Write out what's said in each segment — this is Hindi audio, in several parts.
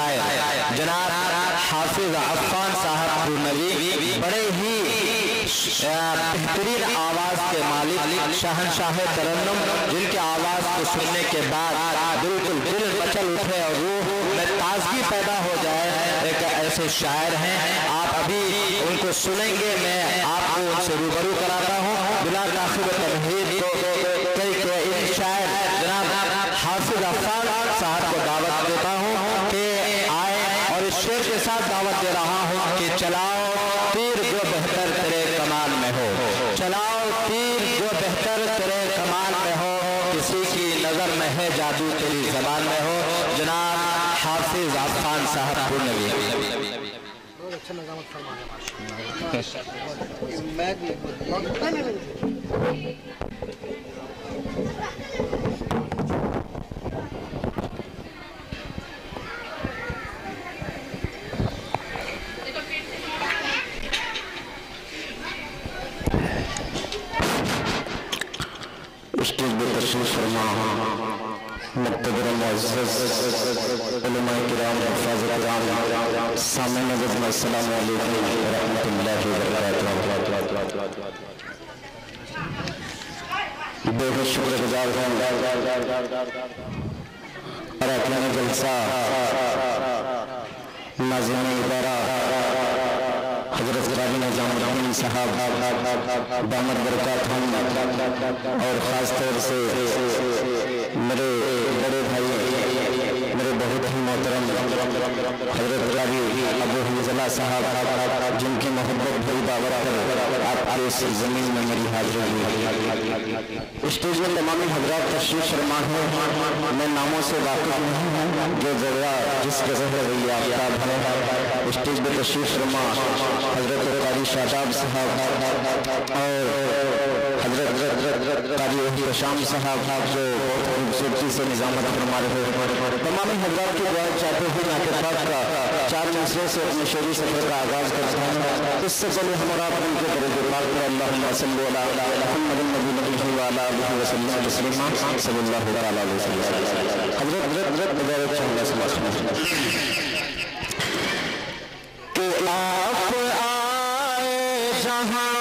शायर जनाब हाफिज अफ़ान साहब नवी बड़े ही बेहतरीन आवाज के मालिक शहंशाह तरन्नुम, जिनके आवाज को सुनने के बाद बिल्कुल दिल मचल उठे और रूह में ताजगी पैदा हो जाए, एक ऐसे शायर हैं। आप अभी उनको सुनेंगे, मैं आपको उनसे रूबरू कराता हूँ बिला ताखिर तमहीद। तो इन शायर जनाब हाफिज अफ़ान साहब को दावत देता हूँ कि आए, और इस शेर के साथ दावत दे रहा हूँ कि चलाओ तीर जो बेहतर तेरे कमाल में हो, चलाओ तीर जो बेहतर तेरे कमाल में हो, किसी की नजर में है जादू तेरी जबान में हो। जनाब हाफिज अफ़ान साहब नवी। स्टेज पर तशरीफ फरमा मुक़्तदर मुअज़्ज़ज़ उलमाए किराम हफ़ाज़ किराम सामईन नज़र अस्सलामु अलैकुम व रहमतुल्लाहि व बरकातुहू। बेहद शुक्रगुज़ार हूँ अरकान जलसा नाज़िम इदारा हज़रत ग़ाज़ी निज़ामुद्दीन साहब दामद बरकातहुम, और ख़ास तौर से मेरे बड़े भाई, मेरे बहुत ही मोहतरम हज़रत ग़ाज़ी अबू हंज़ला साहब, जिनकी मोहब्बत भरी दावत पर आपके इस ज़मीन में मेरी हाज़िरी हुई। स्टेज में तमाम हज़रात तशरीफ़ फरमा है, मैं नामों से वाक़िफ़ नहीं हूँ, जो जगह जिस जगह है वही आफ्ताब है। स्टेज पर तशरीफ़ फरमा हज़रत क़ाज़ी शादाब साहब और हज़रत क़ाज़ी शाम साहब, जो बहुत खूबसूरती से निज़ामत फरमा रहे हैं। तमाम हज़रात की दुआ चाहते हुए नाते पाक का 4 मिसरे से अपने शेरी सफ़र का आगाज़ करता हूँ। इससे पहले हमारा उनके दरूद पाक पर अल्लाहुम्मा सल्लि अला मुहम्मदिन नबी व अला आलिहि व सल्लम तस्लीमा सल्लल्लाहु अलैहि वसल्लम। हज़रत मुबारक चाहूँगा समाज कि आप आए जहाँ,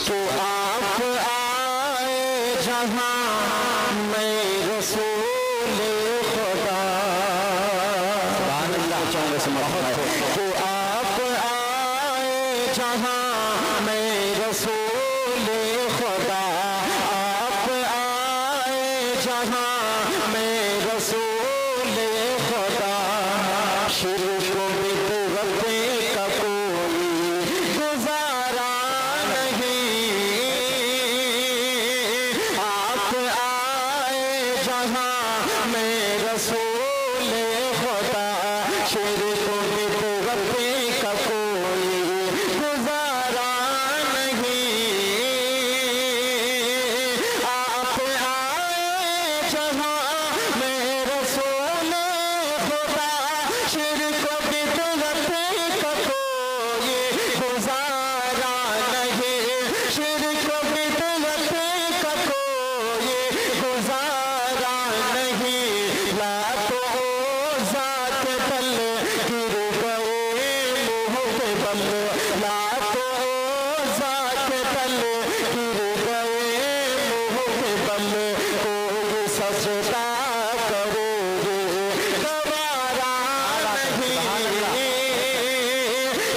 तो आप आए जहाँ मैं रसूल खुदा, तो आप आए जहाँ मैं रसूल खुदा, आप आए जहाँ मैं रसूल खुदा, शिर्क बिदअत का कोई गुजारा नहीं, आप आए जहाँ मैं रसूल खुदा, शिर्क बिदअत का कोई गुजारा नहीं, आप आए जहाँ मैं रसूल खुदा, शिर्क बिदअत का कोई गुजारा नहीं, शिर्क बिदअत का कोई गुजारा नहीं, ला तो ज़ात बल गिर गए मुँह पे बल, ला तो ज़ात बल गिर गए मुँह पे बल, कोई सजदा करोगे गवारा नहीं,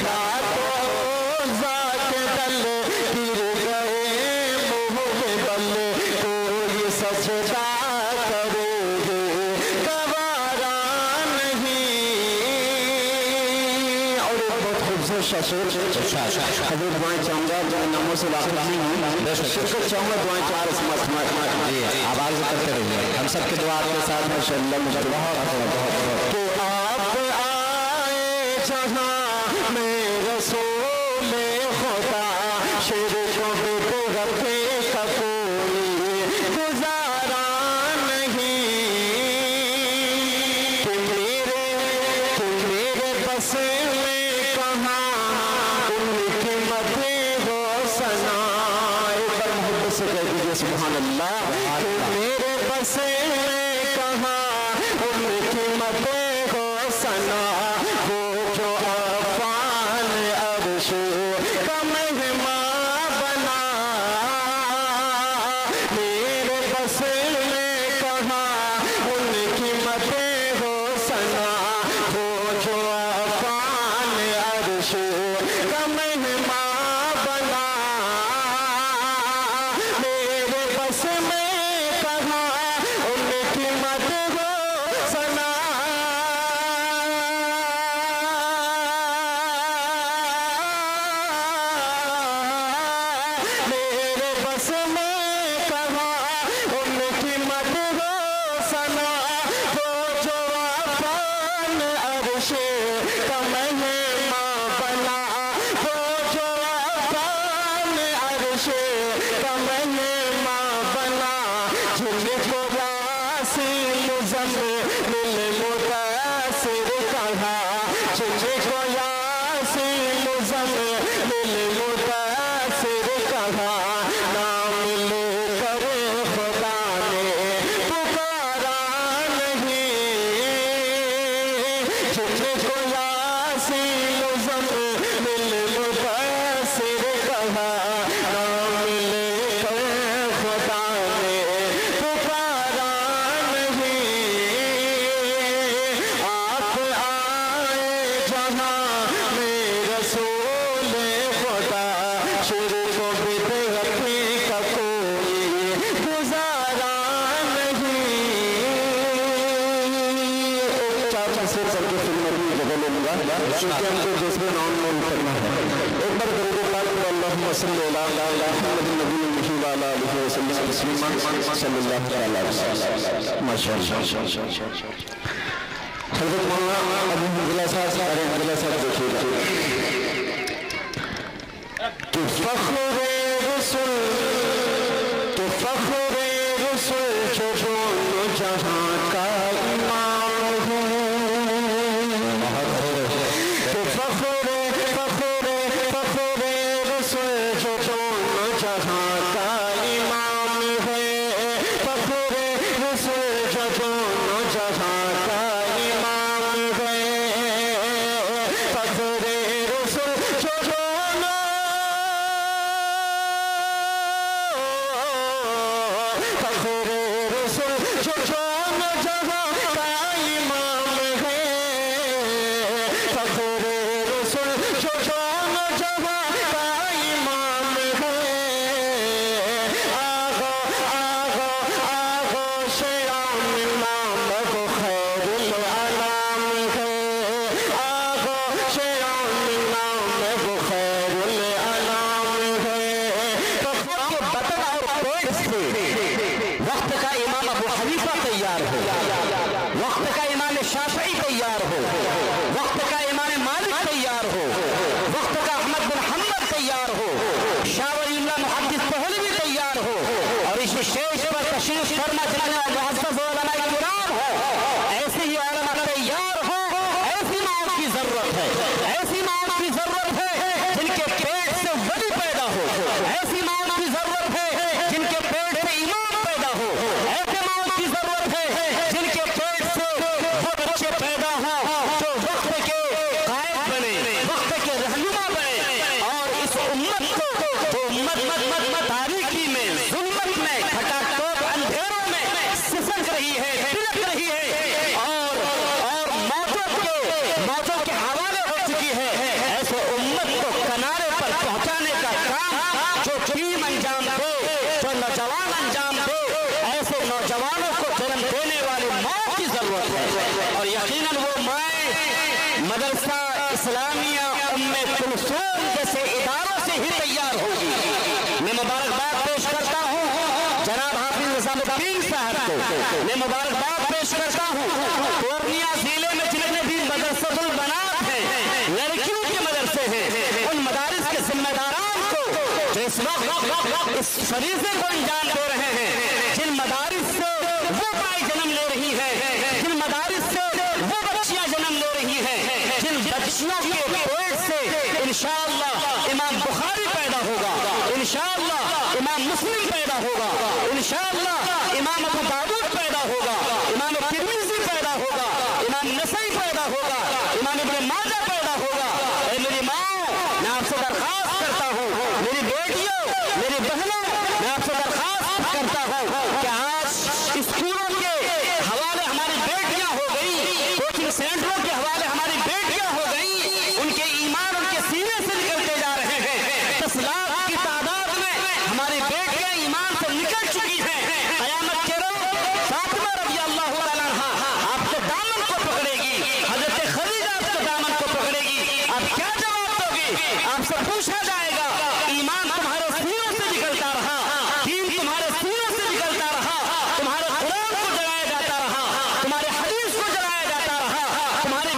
ला तो ज़ात बल गिर गए मुँह पे बल, कोई सजदा करोगे गवारा नहीं। और एक बहुत खूबसूरत शेर हजरत दुआएं चाहूँगा, जो नामों से वाक़िफ़ नहीं हूँ, शिरकत चाहूँगा दुआएं 4 आवाज़ करते रहिए, हम सबके दुआ के साथ माशाअल्लाह। मुझे तो आप आए जहाँ मैं रसूल खुदा, शिर्क बिदअत का कोई गुजारा नहीं, कि मेरे बस में कहाँ उनकी मदह हो सना, एक बार मोहब्बत से कह दीजिए सुभान अल्लाह। कि मेरे बस में कहाँ उनकी मदह अर्श का मेहमान बना, वो जो अफान अर्श का मेहमान बना, जिनको वासी मुज़म्मिल मुदासिर कहा, जिनको यासी मुज़म्मिल मुदासिर कहा, नाम लेकर खुदा ने पुकारा नहीं, जिनको यासी मुज़म्मिल मुदासिर कहा, नाम लेकर खुदा ने पुकारा नहीं। आप आए जहाँ में रसूल खुदा, शिर्क बिदअती का कोई गुजारा नहीं। चार से करके फिल्म में जगह लूंगा, क्योंकि हमको दूसरे नाम में करना है। एक बार दरूद पाक में अल्लाहुम्मा सल्ली अला मुहम्मद नबी मुही व अला आलिहि व सल्लम तस्लीमा सल्लल्लाहु अलैहि वसल्लम। माशाअल्लाह। हज़रत मौलाना अबू हज़ला साहब देखिएगा कि फ़ख्र-ए रसूल, तो फ़ख्र-ए रसूल जो दोनों जहां का इमाम है, तो फ़ख्र-ए रसूल जो दोनों जहां का इमाम है, फ़ख्र-ए रसूल जो दोनों जहां का इमाम है, फ़ख्र-ए रसूल जो दोनों, फ़ख्र-ए रसूल जो दोनों जहां का इमाम है, फ़ख्र-ए रसूल जो दोनों जहां का इमाम है, आगो आगो आगो शयाम नाम वो खैरुल अनाम है, आगो शयाम नाम वो खैरुल अनाम है। तो खुद के बदन और पेट से वक्त का इमाम अबू हनीफा तैयार हो, वक्त का इमाम शाफई तैयार हो, वक्त का इमाम मालिक तैयार हो, वक्त का अहमद बिन हम्बल तैयार हो, शाह वलीउल्लाह मुहद्दिस पहलवी तैयार हो, और इस स्टेज पर तशरीफ फरमा चलने वाले मुअज़्ज़ज़ उलमाए किराम हो, ऐसे ही उलमा तैयार हो। ऐसी माओ की जरूरत है, ऐसी माओ की जरूरत है जिनके पेट से वली पैदा हो, ऐसी माओ की जरूरत है जिनके पेट से इमाम पैदा हो, ऐसे माओ की जरूरत है जिनके पेट से वो बच्चे पैदा हो जो वक्त के कायद बने, वक्त के रहनुमा बने, और इस उम्मत को जो उम्मत तारीकी में, जुल्मत में, खटाखोट अंधेरों में सिसक रही है, तिलक रही है, और मौतों के हवाले हो चुकी है, ऐसे उम्मत को किनारे पर पहुंचाने का काम जो टीम अंजाम दे, जो नौजवान अंजाम दे, ऐसे नौजवानों को जन्म देने वाली माँ की जरूरत है। और यकीनन वो माँ मदरसा इस्लामिया उम्मे कुलसूम जैसे इदारों से ही तैयार होगी। मैं मुबारकबाद पेश करता हूँ जनाब हाफिज निज़ामुद्दीन साहब को, मैं मुबारकबाद पेश करता हूँ पूर्णिया जिले में जितने भी मदरसतुल बनात हैं, लड़कियों के मदरसे हैं, उन मदारिस के जिम्मेदारान को जो इस वक्त इस फरीज़े को अंजाम दे रहे हैं, जिन मदारिस से वो माएँ जन्म ले रही हैं, जिन मदारिस से वो बच्चियां जन्म ले रही हैं, जिन बच्चियों के पेट से इंशाअल्लाह इमाम बुखारी पैदा होगा, इंशाअल्लाह इमाम मुस्लिम पैदा होगा, इंशाअल्लाह इमाम अबू दाऊद पैदा होगा, इमाम तिर्मिज़ी पैदा होगा, इमाम नसई पैदा होगा, इमाम इब्न माजा पैदा होगा। ऐ मेरी माँ, मैं आपसे दरखास्त करता हूँ, मेरी बेटियों, मेरी बहनों, मैं आपसे दरखास्त करता हूँ कि आज स्कूलों के हवाले हमारी बेटियां हो गई, कोचिंग सेंटरों के हवाले हमारी बेटियां हो गई, उनके ईमान उनके सीने से निकलते जा रहे हैं। 10 लाख की तादाद में हमारी बेटियां ईमान से निकल चुकी हैं। क़यामत के रोज़ फातिमा रज़ियल्लाहु ताला अन्हा आपके दामन को पकड़ेगी, हज़रत खदीजा आपके दामन को पकड़ेगी, आप क्या जवाब दोगे? आपसे पूछा जाएगा ईमान तुम्हारे सीनों से निकलता रहा, दीन तुम्हारे सीनों से निकलता रहा, तुम्हारे कुरान को जलाया जाता रहा, तुम्हारे हदीस को जलाया जाता रहा, तुम्हारे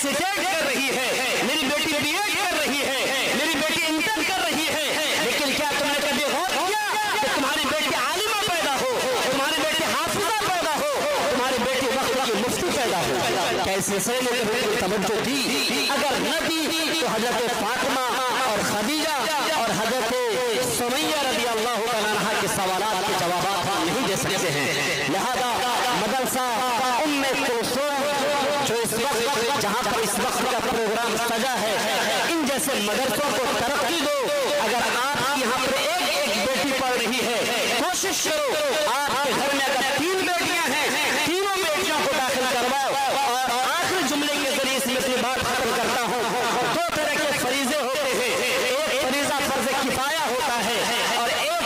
सीटेट कर रही है, मेरी बेटी बीएड कर रही है, मेरी बेटी इंटर कर रही है, लेकिन क्या तुमने कभी गौर किया कि तुम्हारी बेटी आलिमा पैदा हो, तुम्हारी बेटी हाफिजा पैदा हो, तुम्हारी बेटी वक्त की मुफ्ती पैदा हो? कैसे सिलसिले में कभी तवज्जो दी? अगर न दी तो हजरत फातिमा और खदीजा और हजरत सुमैया रज़ी अल्लाह तआला अन्हा के सवालात के जवाब हम नहीं दे सकते हैं। लिहाजा मदरसा उम्मे कुलसूम जो इस वक्त जहाँ पर इस वक्त का प्रोग्राम सजा है, इन जैसे मदरसों को तरक्की दो। अगर आप यहाँ पर एक बेटी पढ़ रही है, कोशिश करो आपके घर में अगर 3 बेटियां हैं, तीनों बेटियों को दाखिल करवाओ। और आखिरी जुमले के जरिए इसमें अपनी बात खत्म करता हूँ। 2 तरह के फरीजे होते हैं, एक फरीजा फर्ज किफाया होता है और एक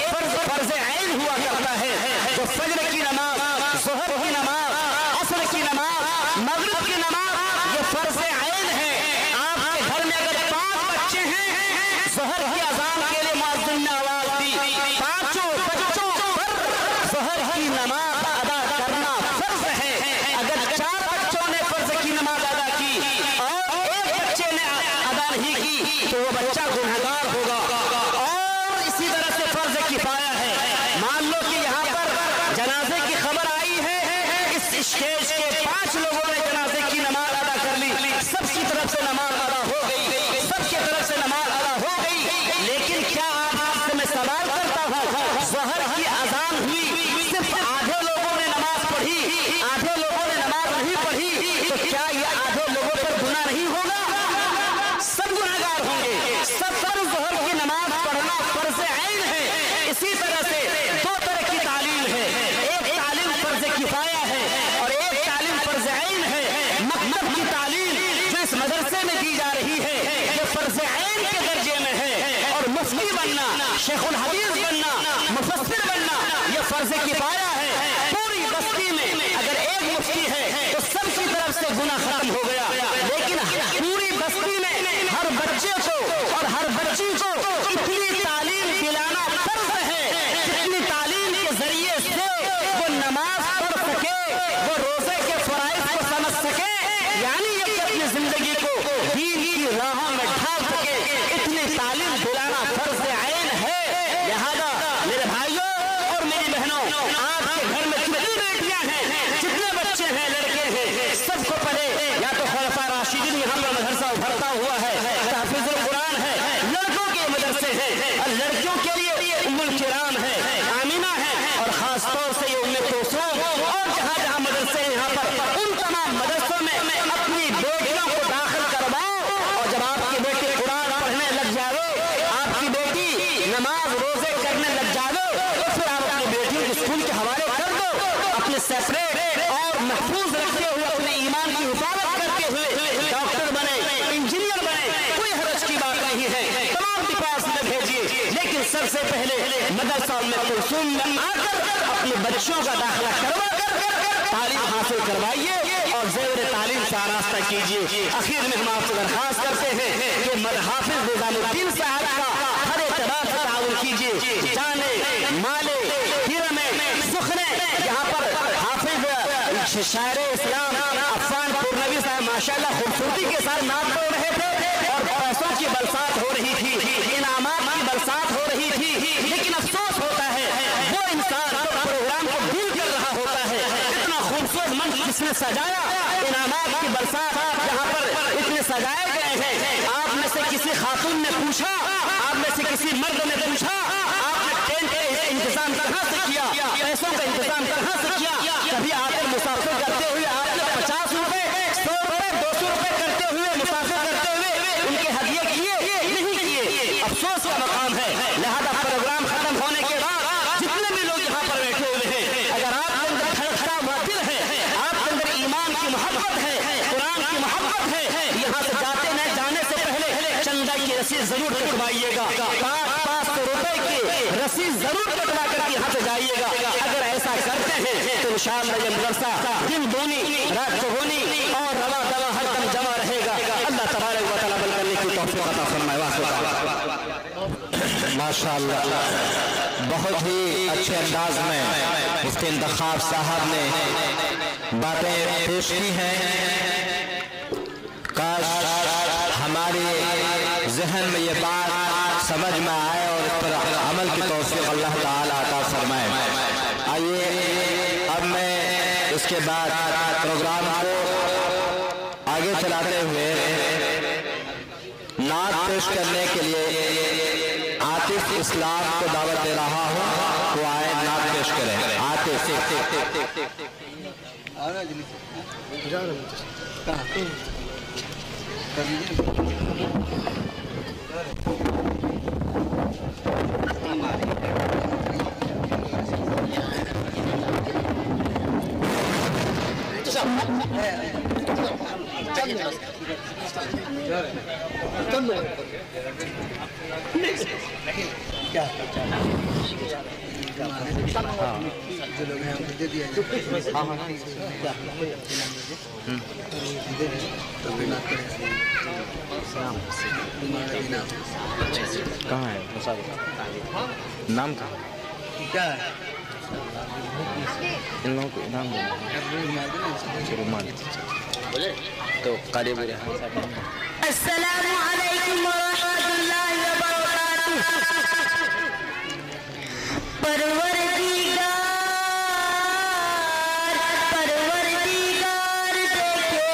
फर्ज ऐन हुआ करता है। जो फजर की नमाज, ज़ोहर की नमाज, असर की नमाज, मगरिब की नमाज, ये फर्ज ऐन है। आपके घर में अगर 5 बच्चे हैं, ज़ोहर की अज़ान के लिए मुअज्जिन ने आवाज दी, 5 बच्चों पर ज़ोहर की नमाज अदा करना फर्ज है। अगर 4 बच्चों ने फर्ज की नमाज अदा की और एक बच्चे ने अदा नहीं की तो वो बच्चा गुनहगार होगा। और इसी तरह से फर्ज किफाया है। मान लो कि यहाँ पर जनाजे की खबर आई है, इस स्टेज के 5 लोगों ने जनाजे की नमाज अदा कर ली, सबकी तरफ से नमाज अदा हो गई, सबके तरफ से नमाज अदा हो गई। लेकिन क्या आपसे मैं सवाल करता हूँ, ज़ोहर की अजान हुई, सिर्फ आधे लोगों ने नमाज पढ़ी, आधे लोगों ने नमाज नहीं पढ़ी, तो क्या ये आधे लोगों पर गुनाह नहीं होगा? सब गुनहगार होंगे। सब ज़ोहर की नमाज पढ़ना फर्ज ऐन है। इसी तरह से 2 तरह की तालीम है, एक तालीम फर्ज किफाया है और एक तालीम फर्ज ऐन है। मकतब की तालीम जो इस मदरसे में दी जा रही है, ये फर्ज ऐन के दर्जे में है। और मुफ्ती बनना, शेखुल हदीस बनना, मुफस्सिर बनना, ये फर्ज किफाया है। पूरी बस्ती में अगर एक मुफ्ती है तो सबकी तरफ से गुनाह खत्म हो गया। लेकिन पूरी बस्ती में हर बच्चे को और हर बच्ची को इतनी तालीम दिलाना फर्ज है, जितनी तालीम के जरिए से वो नमाज पढ़ सके, वो रोजे के फराइज को समझ सके, यानी ये अपनी जिंदगी को दीन की राहों में ढाल सके, इतनी तालीम दिलाना फर्ज ऐन है। लिहाजा मेरे भाइयों और मेरी बहनों, आपके घर में जितनी बेटियां हैं, जितने बच्चे हैं, लड़के हैं, सबको पढ़े। या तो खुलफा राशिदीन यहाँ पर मदरसा उभरता हुआ है, ताहफ़ीज़ुल कुरान है, लड़कों के मदरसे हैं और लड़कियों के लिए उम्मुल किराम है, आमिना है और खास तौर से ये उम्मे कुलसूम और जहाँ जहाँ मदरसे हैं यहाँ पर उन तमाम मदरसों में अपनी बेटियों को दाखिल करवाओ। और जब आपकी बेटी कुरान पढ़ने लग जाए, आपकी बेटी नमाज रोजे करने लग जाए, तो फिर आप अपनी बेटियों को स्कूल के हवाले कर दो। अपने सेपरेट और महफूज रखते हुए, अपने ईमान की हिफाजत करते हुए डॉक्टर बने, इंजीनियर बने, कोई हरज की बात नहीं है, तमाम डिपार्टमेंट में भेजिए। लेकिन सबसे पहले मदरसा उम्मे कुलसूम में आकर अपने बच्चों का दाखिला करवा कर तालीम हासिल करवाइए और ज़ेवर तालीम से आरास्ता कीजिए। आखिर में हम आपसे दरख्वास्त करते हैं कि हाफिज निज़ामुद्दीन साहब का हर एतबार से ताउन कीजिए, जाने माले हिरमे सुखने। यहाँ पर हाफिज शायर इस्लाम अफ़ान पुरनवी साहब माशाअल्लाह खूबसूरती के साथ नात पढ़ रहे थे और पैसों की बरसात हो रही थी, इनामात की बरसात हो रही थी। लेकिन अफसोस होता है वो इंसान जो प्रोग्राम को डील कर रहा होता है, इतना खूबसूरत मंच जिसने सजाया, इनामात की बरसात यहाँ पर इतने सजाए गए हैं। आप में से किसी खातून ने पूछा, आप में से किसी मर्द ने पूछा, आपने टेंट का इंतजाम कहाँ से किया, पैसों का इंतजाम कहाँ से किया? कभी आकर मुसाफिर करते हुए आपने 50 रुपए, 100 रुपए, 200 रुपए करते हुए मुसाफिर करते हुए उनके हदिये किए? नहीं किए। अफसोस का मकाम है। लिहाजा प्रोग्राम खत्म होने के बाद जितने भी लोग यहाँ पर बैठे हुए हैं, अगर आपके अंदर खड़ा हुआ दिल है, आपके अंदर ईमान की मोहब्बत है, कुरान की मोहब्बत है, यहाँ से जाते न जाने से पहले चंदा की रसीद जरूर कटवाइएगा। 500 रुपए की रसीद जरूर कटवा कर यहाँ से जाइएगा। अगर ऐसा करते हैं तो इंशाअल्लाह ये मदरसा दिन दूनी रात चौगुनी और रवा दवा हर दम जमा रहेगा। अल्लाह तबारक व तआला अमल करने की तौफीक अता फरमाए। माशाअल्लाह, बहुत ही अच्छे अंदाज में मुफ्ती इंतखाब साहब ने बातें पेश की हैं। जहन में ये बात समझ में आए और इस पर अमल की तौफीक अल्लाह ताला अता फरमाए। आइए अब मैं इसके बाद प्रोग्राम को आगे चलाते हुए नात पेश करने के लिए आतिफ इस्लाम को दावत दे रहा हूँ, वो आए नात पेश करें। आतिफ क्या जो लोग हैं दे दिया। हाँ हाँ कहाँ है नाम कहाँ क्या इन लोगों को इनाम तो कार्य बोले। अस्सलामु अलैकुम वरहमतुल्लाहि वबरकातुह। परवरदिगार देखे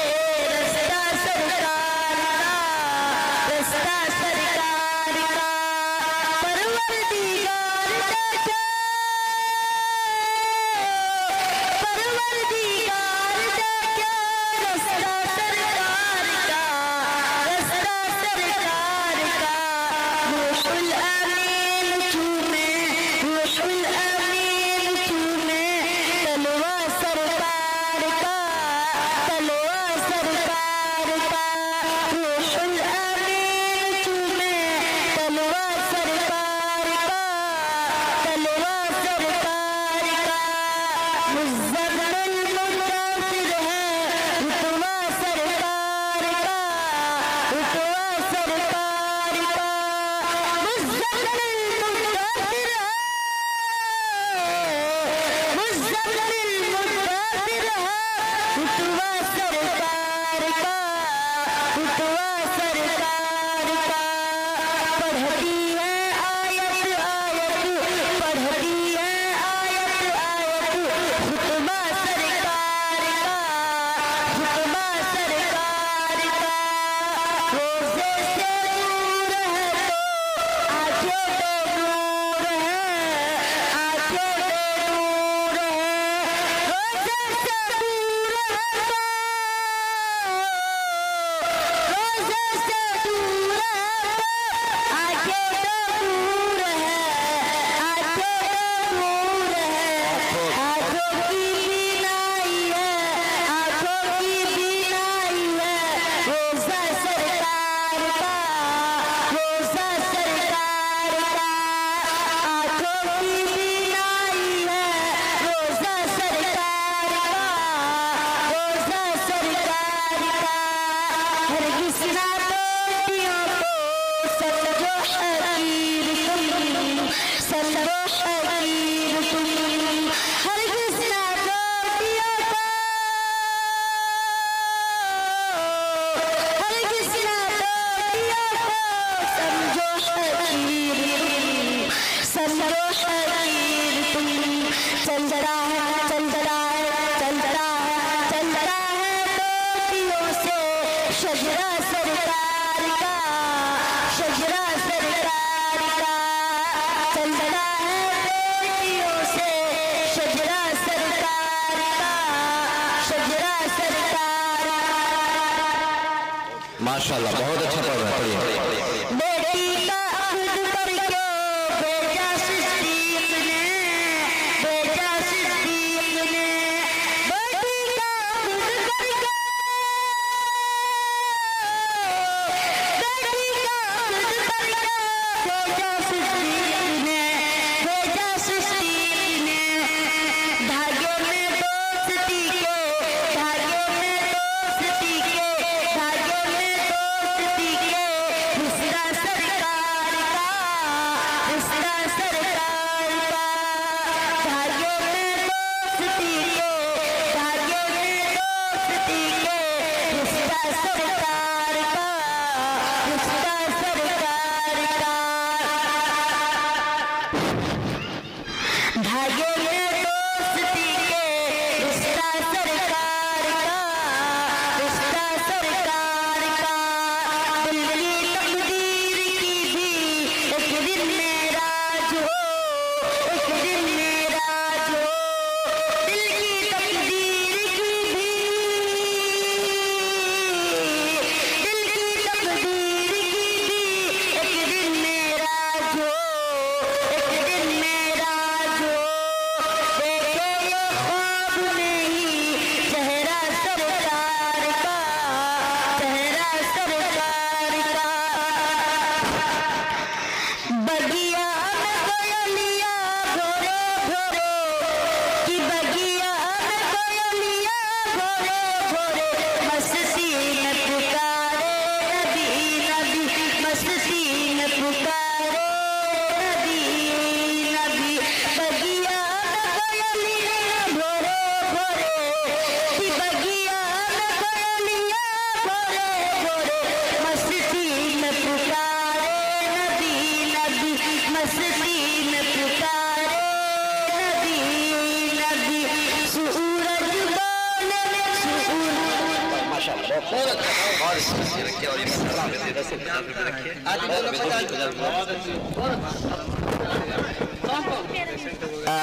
रास्ता सरकार का, रास्ता सरकार का। परवरदिगार देखे रास्ता सरकार का, रास्ता सरकार का। रूहुल अमीन चूमे, रूहुल अमीन चूमे तलवा सरकार का, तलवा सरकार का। रूहुल अमीन चूमे तलवा सरकार का, तलवा सरकार का। मुज़्ज़मिल मुदास्सिर है रुतबा सरकार का, रुतबा सरकार का। मुज़्ज़मिल मुदास्सिर है, मुज़्ज़मिल मुदास्सिर है रुतबा सरकार का, रुतबा सरकार का। पढ़ती है आयत आयत, पढ़ती है आयत आयत रुतबा सरकार का, रुतबा सरकार का। रोज़े से दूर है तो आंखें बेनूर है, आंखें बेनूर है। रोज़े से दूर है तो, रोज़े से दूर है तो आंखें बेनूर है, आंखें बेनूर है। आंखों की बीनाई है, आंखों की बीनाई है रोज़ा सरकार का, रोज़ा सरकार का। आंखों की बीनाई है रोज़ा सरकार का, रोज़ा सरकार का। हरगिज़ ना बेटियों को समझो हकीर तुम, समझो हकीर तुम। हरगिज़ ना बेटियों को, हरगिज़ ना बेटियों को समझो हकीर तुम, समझो हकीर तुम। चल रहा है, चल रहा है, चल रहा है, चल रहा है बेटियों से शजरा सरकार का, शजरा सरकार का। चल रहा है बेटियों से शजरा सरकार का, शजरा सरकार का। माशाल्लाह बहुत अच्छा पढ़ रहे हैं। बेटी का अहद करके भेजा सिद्दीक ने, भेजा सिद्दीक ने। बेटी का अहद करके, बेटी का अहद करके भेजा सिद्दीक ने, भेजा सिद्दीक ने। धागे में दोस्ती के, धागे में दोस्ती के, धागे में दोस्ती के रिश्ता सरकार का, रिश्ता सरकार का। धागे में दोस्ती के, धागे में दोस्ती के रिश्ता सरकार का, रिश्ता सरकार का।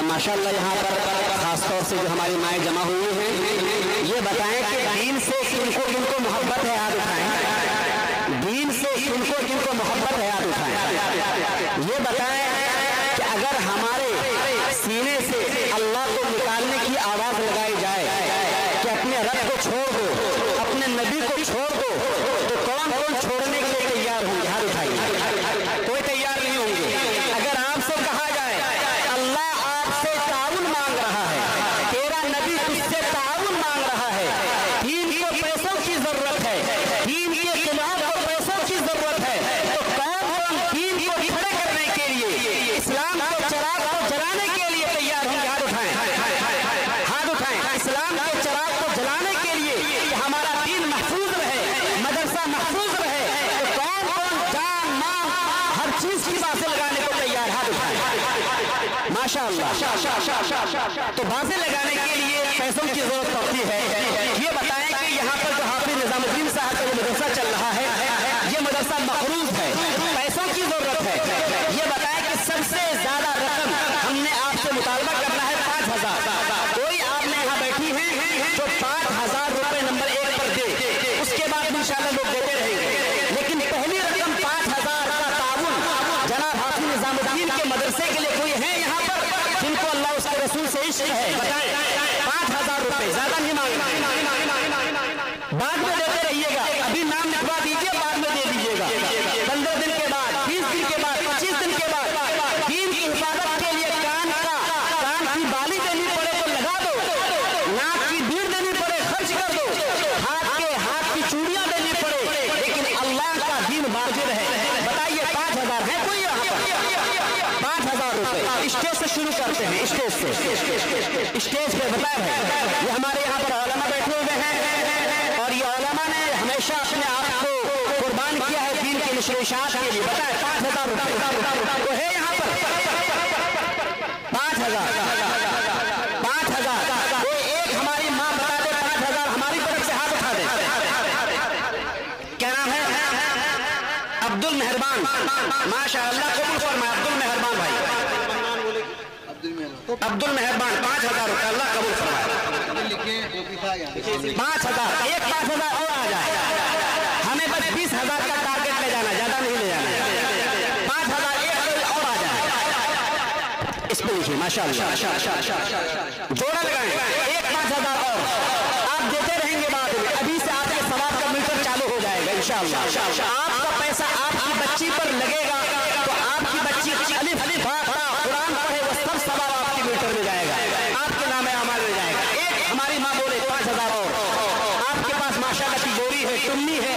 माशाअल्लाह यहाँ पर खासतौर से जो हमारी माएँ जमा हुई हैं, ये बताएं कि दीन से किनको मोहब्बत है, हाथ उठाएं। दीन से किनको मोहब्बत है, हाथ उठाएं। ये बताएं कि अगर हमारे सीने से अल्लाह को निकालने की आवाज लगाई जाए कि अपने रब को छोड़ दो, अपने नबी को छोड़ दो, तो कौन कौन छोड़ने के लिए तैयार होंगे? हाथ उठाइए। कोई तैयार नहीं होंगे। अगर आपसे कहा जाए अल्लाह आपसे ताउन मांग रहा है, तेरा नबी तुझसे ताउन मांग रहा है, दीन को पैसों की जरूरत है, दीन के खिलाफ को पैसों की जरूरत है, तो कौन कौन दीन को खड़े करने के लिए, इस्लाम को चिराग को जलाने के लिए तैयार होंगे? हाथ उठाएं, हाथ उठाएं। इस्लाम के चिराग को जलाने के लिए कि हमारा दीन महफूज रहे, मदरसा महफूज रहे, तो कौन कौन जान माल हर चीज की बातें लगाने को तैयार? हाथ उठाएं। माशाअल्लाह। तो बातें लगाने के लिए पैसों की जरूरत पड़ती है। ये बताएं कि यहाँ पर जो हाफिज निजामुद्दीन साहब का मदरसा चल रहा है, ये मदरसा मखरूज है, पैसों की जरूरत है। ये बताएं कि सबसे ज्यादा रकम हमने आपसे मुतालबा करना है 5,000। कोई आपने यहाँ बैठी है जो 5,000 रुपए नंबर 1 पर दे, उसके बाद इंशाअल्लाह लोग देते रहेंगे, लेकिन पहली रकम 5,000 का ताउन जनाब हाफिज निजामुद्दीन के मदरसे के लिए कोई है यहाँ पर जिनको अल्लाह उसके रसूल से इश्क है? बताएं। 5,000 रुपए ज्यादा नहीं मांगना, बाद में देते रहिएगा। अभी नाम लिखवा दीजिए, बाद में दे दीजिएगा। 15 दिन के बाद, 20 दिन के बाद, 25 दिन के बाद दीन की हिफाजत के लिए कान की बाली देनी पड़े तो लगा दो, नाक की भीड़ देनी पड़े खर्च कर दो, हाथ की चूड़ियां देनी पड़े, लेकिन अल्लाह का दीन बाजिर है। बताइए 5,000 है कोई यहाँ पर? 5,000 रुपए स्टेज से शुरू करते हैं, स्टेज पे बताया है। ये हमारे यहाँ पर उलमा बैठे हुए हैं और ये उलमा ने हमेशा अपने आप को कुर्बान किया है दीन के निशर-ए-शात के लिए। बताए 5,000 रुपए तो है यहाँ पर? 5,000 कोई एक हमारी माँ बता दे 5,000 हमारी तरफ से हाथ उठा दे। क्या नाम है? अब्दुल मेहरबान। माशाअल्लाह, कबूल फरमाए अब्दुल मेहरबान भाई। अब्दुल मेहरबान 5,000 रुपए, अल्लाह कबूल फरमाए। 5,000 एक 5,000 और आ जाए, हमें बस 20,000 का टारगेट ले जाना, ज्यादा नहीं ले जाना। 5,000 एक और आ जाए, इस पे लिखिए माशाअल्लाह। जोड़ा लगाएं, एक 5,000 और आप देते रहेंगे बाद में। अभी से आपके सवाब का मीटर चालू हो जाएगा इंशाअल्लाह। आपका पैसा आपकी बच्ची पर लगेगा तो आपकी बच्ची अलिफ कुरान पढ़े, वो सब सवाब आपके मीटर में जाएगा, आपके नाम अमाल में जाएगा। एक हमारी माँ बोले 5,000 और आपके पास माशाअल्लाह तिजोरी है, टुन्नी है,